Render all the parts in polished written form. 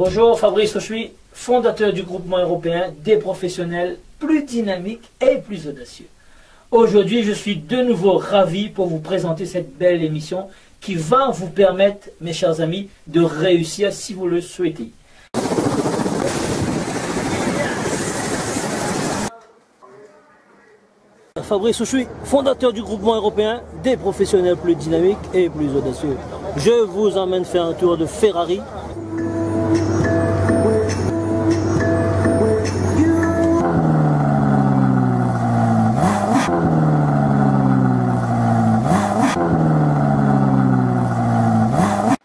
Bonjour, Fabrice Rochuy, fondateur du groupement européen des professionnels plus dynamiques et plus audacieux. Aujourd'hui, je suis de nouveau ravi pour vous présenter cette belle émission qui va vous permettre, mes chers amis, de réussir si vous le souhaitez. Fabrice Rochuy, fondateur du groupement européen des professionnels plus dynamiques et plus audacieux. Je vous emmène faire un tour de Ferrari.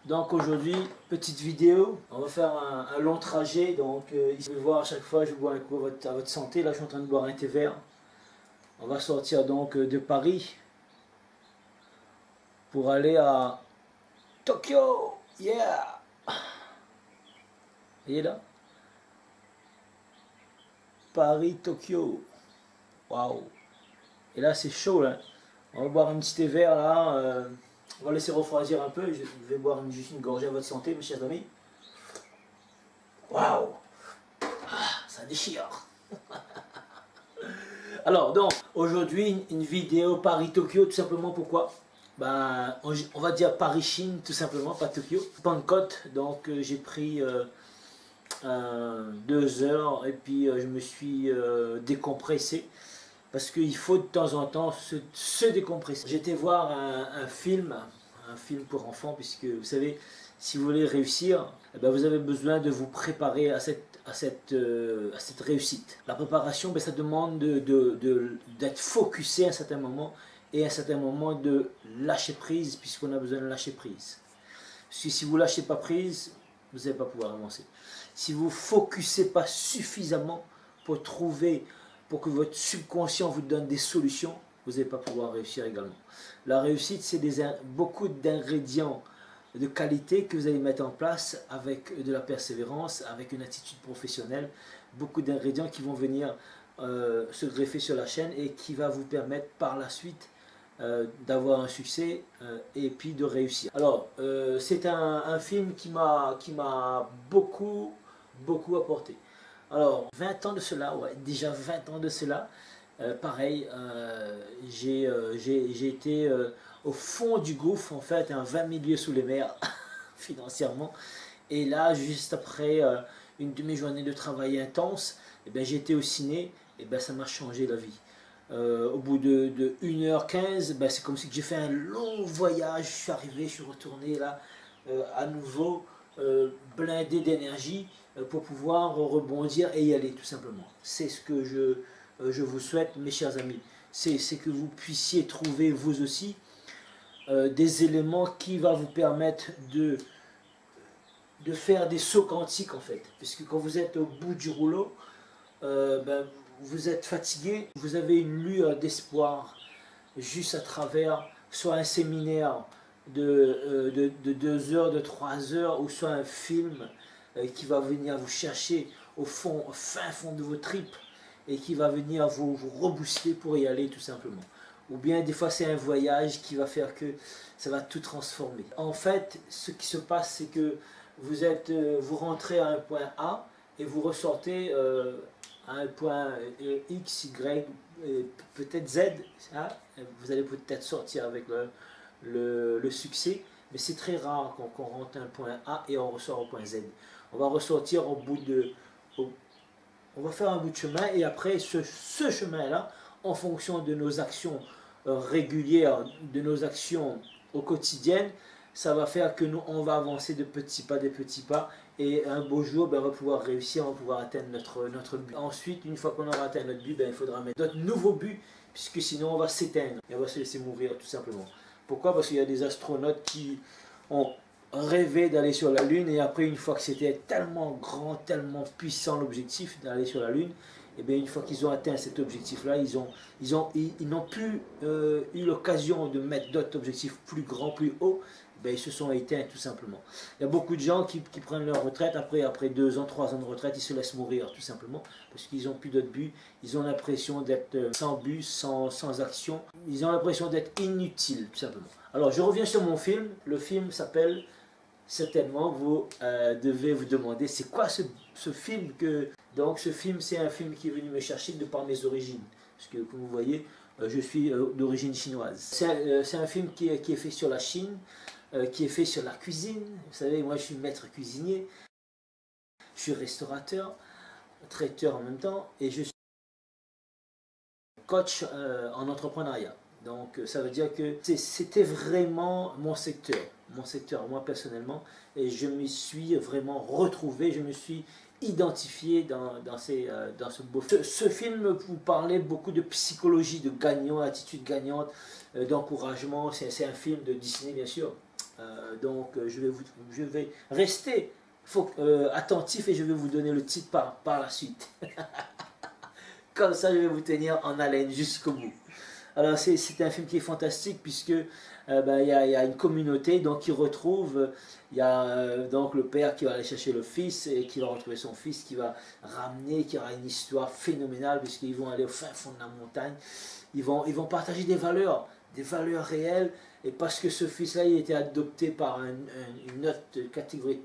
Donc aujourd'hui, petite vidéo, on va faire un long trajet, donc vous pouvez voir à chaque fois, je bois un coup à votre santé. Là je suis en train de boire un thé vert. On va sortir donc de Paris pour aller à Tokyo. Yeah! Vous voyez là? Paris, Tokyo. Waouh! Et là c'est chaud là. On va boire un petit thé vert là. On va laisser refroidir un peu. Je vais boire juste une gorgée à votre santé, mes chers amis. Waouh! Ça déchire. Alors, donc, aujourd'hui, une vidéo Paris-Tokyo, tout simplement pourquoi? Ben, on va dire Paris-Chine, tout simplement, pas Tokyo. Bangkok, donc j'ai pris 2 heures et puis je me suis décompressé. Parce qu'il faut de temps en temps se décompresser. J'étais voir un film pour enfants, puisque vous savez, si vous voulez réussir, eh ben vous avez besoin de vous préparer à cette réussite. La préparation, ben, ça demande d'être focusé à un certain moment et à un certain moment de lâcher prise, puisqu'on a besoin de lâcher prise. Parce que si vous ne lâchez pas prise, vous n'allez pas pouvoir avancer. Si vous ne focussez pas suffisamment pour que votre subconscient vous donne des solutions, vous n'allez pas pouvoir réussir également. La réussite, c'est beaucoup d'ingrédients de qualité que vous allez mettre en place avec de la persévérance, avec une attitude professionnelle, beaucoup d'ingrédients qui vont venir se greffer sur la chaîne et qui va vous permettre par la suite d'avoir un succès et puis de réussir. Alors, c'est un film qui m'a beaucoup apporté. Alors, 20 ans de cela, ouais, déjà 20 ans de cela, pareil, j'ai été au fond du gouffre, en fait, 20 milieux sous les mers, financièrement. Et là, juste après une demi-journée de travail intense, eh ben, j'ai été au ciné, et ben, ça m'a changé la vie. Au bout de 1h15, ben, c'est comme si j'ai fait un long voyage, je suis arrivé, je suis retourné là, à nouveau, blindé d'énergie, pour pouvoir rebondir et y aller tout simplement. C'est ce que je vous souhaite, mes chers amis. C'est que vous puissiez trouver vous aussi des éléments qui vont vous permettre de faire des sauts quantiques en fait. Puisque quand vous êtes au bout du rouleau, ben, vous êtes fatigué, vous avez une lueur d'espoir juste à travers soit un séminaire de 2 heures, de 3 heures, ou soit un film qui va venir vous chercher au fin fond de vos tripes et qui va venir vous rebooster pour y aller tout simplement. Ou bien des fois c'est un voyage qui va faire que ça va tout transformer. En fait, ce qui se passe, c'est que vous rentrez à un point A et vous ressortez à un point X, Y, peut-être Z. Hein? Vous allez peut-être sortir avec le succès, mais c'est très rare qu'on rentre à un point A et on ressort au point Z. On va ressortir on va faire un bout de chemin et après ce chemin-là, en fonction de nos actions régulières, de nos actions au quotidien, ça va faire que nous, on va avancer de petits pas, des petits pas, et un beau jour, ben, on va pouvoir réussir, on va pouvoir atteindre notre but. Ensuite, une fois qu'on aura atteint notre but, ben, il faudra mettre d'autres nouveaux buts, puisque sinon on va s'éteindre et on va se laisser mourir tout simplement. Pourquoi? Parce qu'il y a des astronautes qui ont rêvé d'aller sur la Lune, et après, une fois que c'était tellement grand, tellement puissant l'objectif d'aller sur la Lune, et bien une fois qu'ils ont atteint cet objectif-là, ils n'ont plus eu l'occasion de mettre d'autres objectifs plus grands, plus hauts. Ben, ils se sont éteints tout simplement. Il y a beaucoup de gens qui prennent leur retraite, après 2 ans, 3 ans de retraite, ils se laissent mourir tout simplement, parce qu'ils n'ont plus d'autre but, ils ont l'impression d'être sans but, sans action, ils ont l'impression d'être inutiles tout simplement. Alors je reviens sur mon film, le film s'appelle certainement vous devez vous demander c'est quoi ce film que... Donc ce film, c'est un film qui est venu me chercher de par mes origines. Parce que comme vous voyez, je suis d'origine chinoise. C'est un film qui est fait sur la Chine, qui est fait sur la cuisine. Vous savez, moi je suis maître cuisinier, je suis restaurateur, traiteur en même temps, et je suis coach en entrepreneuriat. Donc ça veut dire que c'était vraiment mon secteur moi personnellement, et je me suis vraiment retrouvé, je me suis identifié dans ce beau film. Ce film vous parlait beaucoup de psychologie, de gagnant, attitude gagnante, d'encouragement. C'est un film de Disney bien sûr. Donc je vais rester attentif et je vais vous donner le titre par la suite. Comme ça je vais vous tenir en haleine jusqu'au bout. Alors c'est un film qui est fantastique puisque y a une communauté donc qui retrouve, il y a donc le père qui va aller chercher le fils et qui va retrouver son fils, qui va ramener, qui aura une histoire phénoménale puisqu'ils vont aller au fin fond de la montagne, ils vont partager des valeurs réelles, et parce que ce fils-là il était adopté par une autre catégorie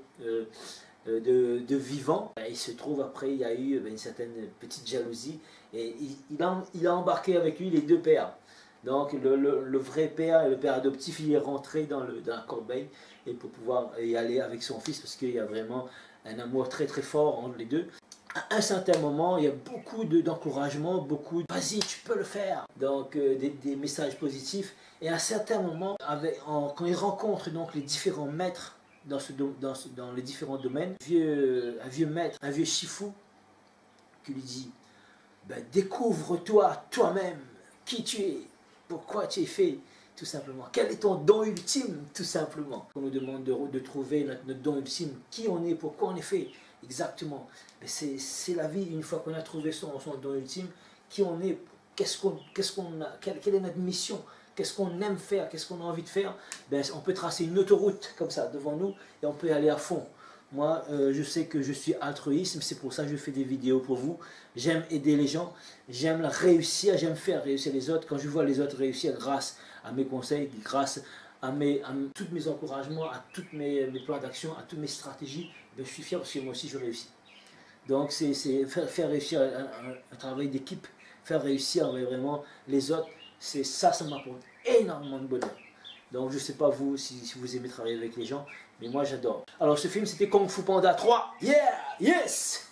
de vivants, il se trouve après il y a eu une certaine petite jalousie et il a embarqué avec lui les deux pères. Donc le vrai père et le père adoptif, il est rentré dans la corbeille et pour pouvoir y aller avec son fils parce qu'il y a vraiment un amour très très fort entre les deux. À un certain moment, il y a beaucoup d'encouragement, beaucoup de vas-y tu peux le faire, donc des messages positifs, et à un certain moment, quand il rencontre donc les différents maîtres dans les différents domaines, un vieux maître, un vieux shifu qui lui dit ben, découvre-toi toi-même qui tu es, pourquoi tu es fait, tout simplement. Quel est ton don ultime, tout simplement. On nous demande de trouver notre don ultime, qui on est, pourquoi on est fait, exactement. C'est la vie, une fois qu'on a trouvé son don ultime, qui on est, quelle est notre mission, qu'est-ce qu'on aime faire, qu'est-ce qu'on a envie de faire, on peut tracer une autoroute comme ça devant nous et on peut aller à fond. Moi, je sais que je suis altruiste, c'est pour ça que je fais des vidéos pour vous. J'aime aider les gens, j'aime réussir, j'aime faire réussir les autres. Quand je vois les autres réussir grâce à mes conseils, grâce à tous mes encouragements, à tous mes plans d'action, à toutes mes stratégies, je suis fier parce que moi aussi je réussis. Donc c'est faire réussir un travail d'équipe, faire réussir vraiment les autres, ça m'apporte énormément de bonheur. Donc je ne sais pas vous si vous aimez travailler avec les gens, mais moi j'adore. Alors ce film c'était Kung Fu Panda 3. Yeah! Yes!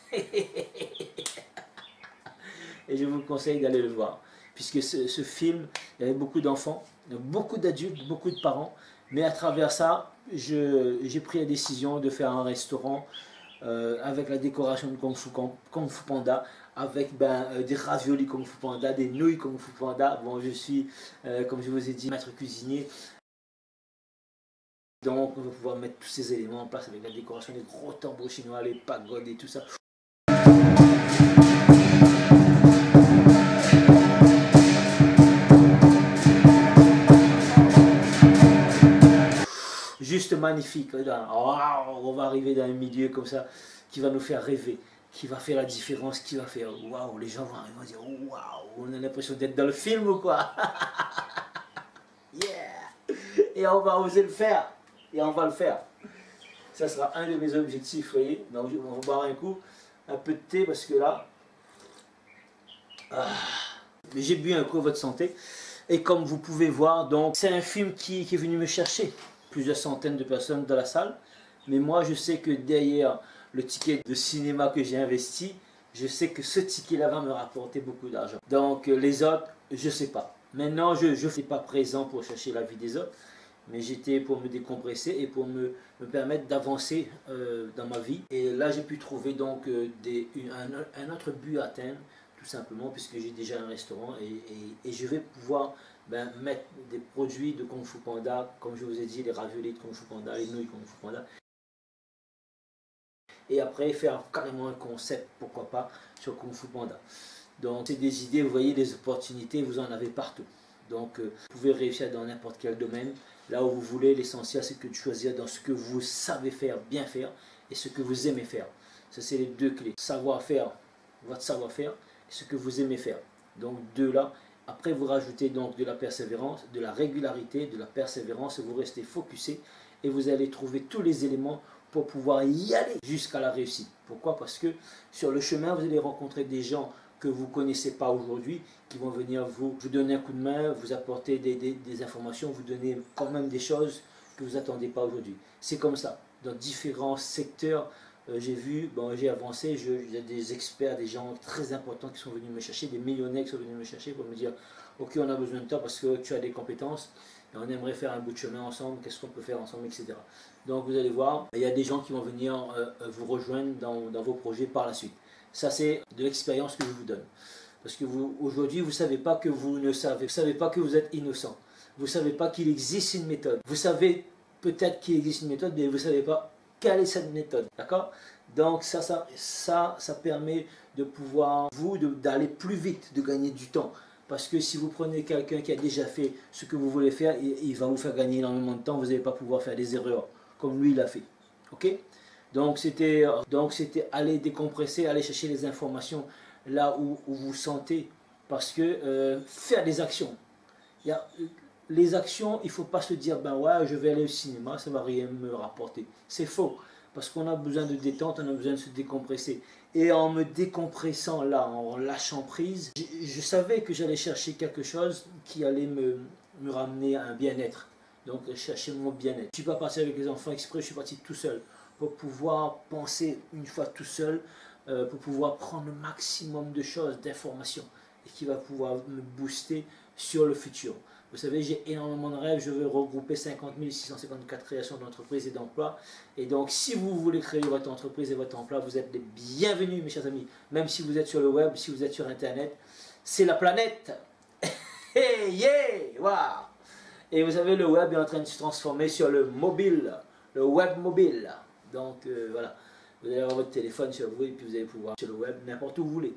Et je vous conseille d'aller le voir. Puisque ce film, il y avait beaucoup d'enfants, beaucoup d'adultes, beaucoup de parents. Mais à travers ça, j'ai pris la décision de faire un restaurant avec la décoration de Kung Fu Panda, avec des raviolis Kung Fu Panda, des nouilles Kung Fu Panda. Bon, je suis, comme je vous ai dit, maître cuisinier. Donc on va pouvoir mettre tous ces éléments en place avec la décoration des gros tambours chinois, les pagodes et tout ça. Juste magnifique. Wow, on va arriver dans un milieu comme ça qui va nous faire rêver, qui va faire la différence, qui va faire waouh, les gens vont dire waouh, on a l'impression d'être dans le film ou quoi. Yeah! Et on va oser le faire. Et on va le faire. Ça sera un de mes objectifs, vous voyez. Donc on va boire un coup, un peu de thé parce que là, j'ai bu un coup à votre santé. Et comme vous pouvez voir, donc c'est un film qui est venu me chercher. Plusieurs centaines de personnes dans la salle. Mais moi, je sais que derrière le ticket de cinéma que j'ai investi, je sais que ce ticket-là va me rapporter beaucoup d'argent. Donc les autres, je ne sais pas. Maintenant, je ne suis pas présent pour chercher la vie des autres. Mais j'étais pour me décompresser et pour me permettre d'avancer dans ma vie. Et là, j'ai pu trouver donc un autre but à atteindre, tout simplement, puisque j'ai déjà un restaurant et je vais pouvoir mettre des produits de Kung Fu Panda, comme je vous ai dit, les raviolis de Kung Fu Panda, les nouilles Kung Fu Panda. Et après, faire carrément un concept, pourquoi pas, sur Kung Fu Panda. Donc, c'est des idées, vous voyez, des opportunités, vous en avez partout. Donc, vous pouvez réussir dans n'importe quel domaine, là où vous voulez. L'essentiel, c'est de choisir dans ce que vous savez faire, bien faire, et ce que vous aimez faire. Ça, c'est les deux clés. Savoir-faire, votre savoir-faire, et ce que vous aimez faire. Donc, deux là. Après, vous rajoutez donc de la persévérance, de la régularité, de la persévérance, et vous restez focusé et vous allez trouver tous les éléments pour pouvoir y aller jusqu'à la réussite. Pourquoi? Parce que sur le chemin, vous allez rencontrer des gens que vous ne connaissez pas aujourd'hui, qui vont venir vous donner un coup de main, vous apporter des informations, vous donner quand même des choses que vous n'attendez pas aujourd'hui. C'est comme ça. Dans différents secteurs, j'ai vu, bon, j'ai avancé, il y a des experts, des gens très importants qui sont venus me chercher, des millionnaires qui sont venus me chercher pour me dire ok, on a besoin de toi parce que tu as des compétences et on aimerait faire un bout de chemin ensemble, qu'est-ce qu'on peut faire ensemble, etc. Donc vous allez voir, il y a des gens qui vont venir vous rejoindre dans vos projets par la suite. Ça, c'est de l'expérience que je vous donne. Parce que aujourd'hui, vous ne savez pas que vous ne savez. Vous ne savez pas que vous êtes innocent. Vous ne savez pas qu'il existe une méthode. Vous savez peut-être qu'il existe une méthode, mais vous ne savez pas quelle est cette méthode. D'accord? Donc ça permet de pouvoir, d'aller plus vite, de gagner du temps. Parce que si vous prenez quelqu'un qui a déjà fait ce que vous voulez faire, il va vous faire gagner énormément de temps. Vous n'allez pas pouvoir faire des erreurs comme lui, il a fait. Ok? Donc c'était aller décompresser, aller chercher les informations là où vous sentez, parce que faire des actions. Les actions, il ne faut pas se dire, ben ouais, je vais aller au cinéma, ça ne va rien me rapporter. C'est faux, parce qu'on a besoin de détente, on a besoin de se décompresser. Et en me décompressant là, en lâchant prise, je savais que j'allais chercher quelque chose qui allait me ramener à un bien-être. Donc chercher mon bien-être. Je ne suis pas parti avec les enfants exprès, je suis parti tout seul. Pour pouvoir penser une fois tout seul, pour pouvoir prendre le maximum de choses, d'informations, et qui va pouvoir me booster sur le futur. Vous savez, j'ai énormément de rêves, je veux regrouper 50 654 créations d'entreprises et d'emplois. Et donc, si vous voulez créer votre entreprise et votre emploi, vous êtes les bienvenus, mes chers amis. Même si vous êtes sur le web, si vous êtes sur Internet, c'est la planète. Hey, yeah, wow. Et vous savez, le web est en train de se transformer sur le mobile, le web mobile. Donc voilà, vous allez avoir votre téléphone sur vous et puis vous allez pouvoir sur le web n'importe où vous voulez.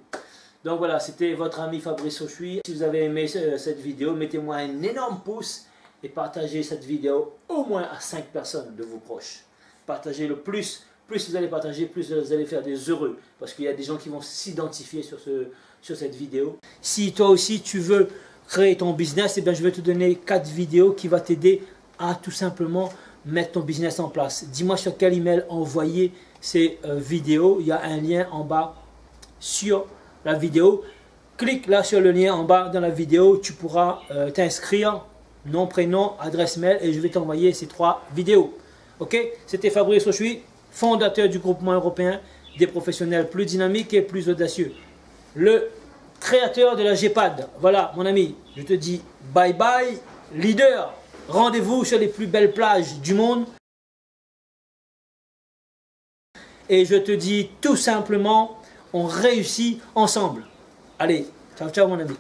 Donc voilà, c'était votre ami Fabrice Auchuy. Si vous avez aimé cette vidéo, mettez-moi un énorme pouce et partagez cette vidéo au moins à 5 personnes de vos proches. Partagez le plus vous allez partager, plus vous allez faire des heureux. Parce qu'il y a des gens qui vont s'identifier sur cette vidéo. Si toi aussi tu veux créer ton business, eh bien, je vais te donner 4 vidéos qui vont t'aider à tout simplement mettre ton business en place. Dis-moi sur quel email envoyer ces vidéos. Il y a un lien en bas sur la vidéo. Clique là sur le lien en bas dans la vidéo. Tu pourras t'inscrire, nom, prénom, adresse mail et je vais t'envoyer ces 3 vidéos. Ok? C'était Fabrice Auchuy, fondateur du groupement européen des professionnels plus dynamiques et plus audacieux. Le créateur de la GEPAD. Voilà mon ami, je te dis bye bye leader. Rendez-vous sur les plus belles plages du monde. Et je te dis tout simplement, on réussit ensemble. Allez, ciao ciao mon ami.